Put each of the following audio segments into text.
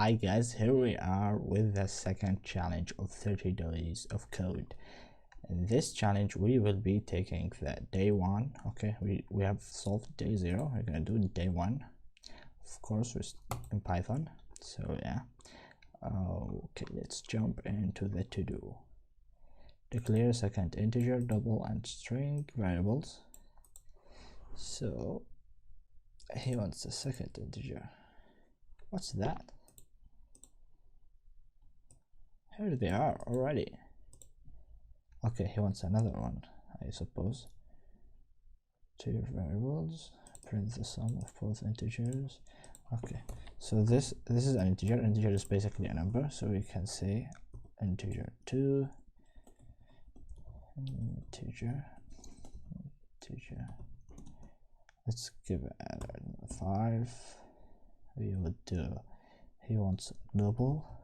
Hi guys, here we are with the second challenge of 30 days of code. In this challenge we will be taking the day one. Okay, we have solved day 0. We're gonna do day 1, of course, in Python. So yeah, okay, let's jump into the to-do. Declare second integer, double and string variables. So he wants the second integer. What's that? Here they are already. Okay, he wants another one, I suppose. Two variables, print the sum of both integers. Okay, so this is an integer. Integer is basically a number, so we can say integer 2, integer. Let's give it 5. We would do, he wants double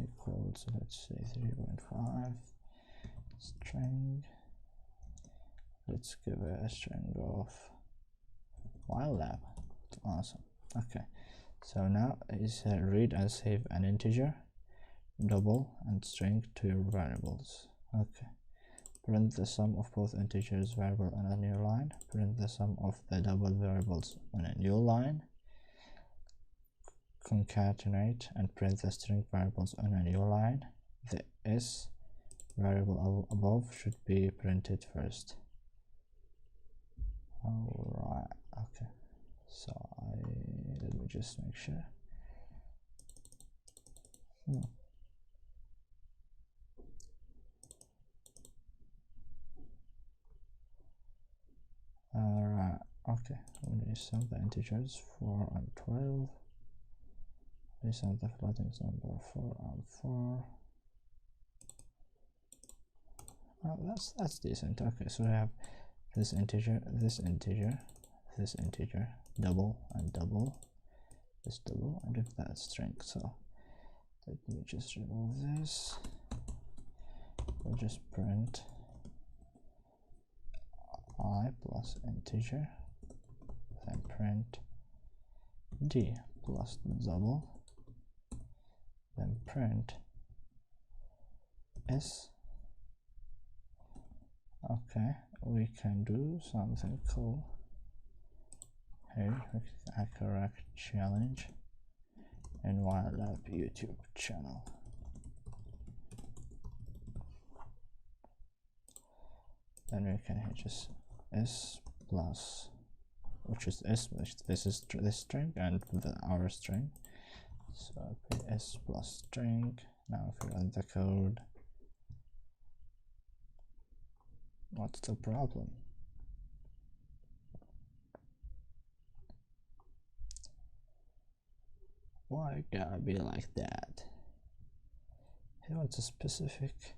equals, let's say 3.5 string. Let's give it a string of wildlab. Awesome. Okay, so now is read and save an integer, double and string to your variables. Okay, print the sum of both integers variable on a new line, print the sum of the double variables on a new line, concatenate and print the string variables on a new line. The s variable above should be printed first. Alright, okay, so let me just make sure. Alright, okay, we sum the integers 4 and 12. We sum the floating number 4 and 4. Oh, that's decent. Okay, so we have this integer, double and double, this double, and if that string. So let me just remove this. We'll just print I plus integer, then print d plus double, then print s. Okay, we can do something cool here with a correct challenge in wildlab YouTube channel. Then we can hit just s plus, which is s, which this is this string and our string. So s plus string. Now if we run the code, what's the problem? Why it gotta be like that? He wants a specific.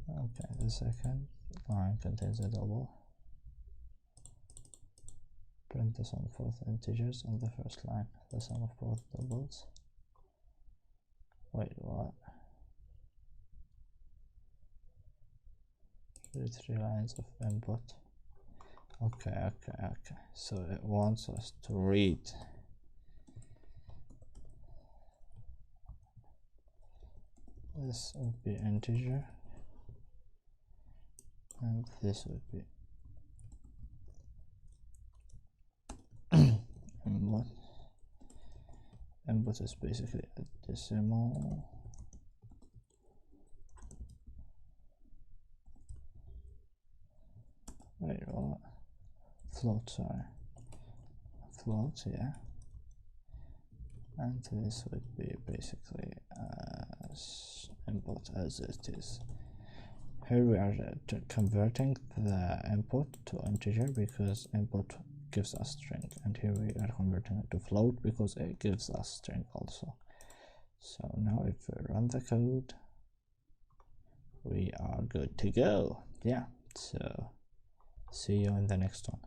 Okay, the second line contains a double. Print the sum of both integers on the first line, the sum of both doubles. Wait, what? 3 lines of input. Okay, so it wants us to read this would be integer and this would be input. Input is basically a decimal. Wait, what? Float, sorry. Float, yeah. And this would be basically input as it is. Here we are converting the input to integer because input gives us string, and here we are converting it to float because it gives us string also. So now if we run the code, we are good to go. Yeah, so see you in the next one.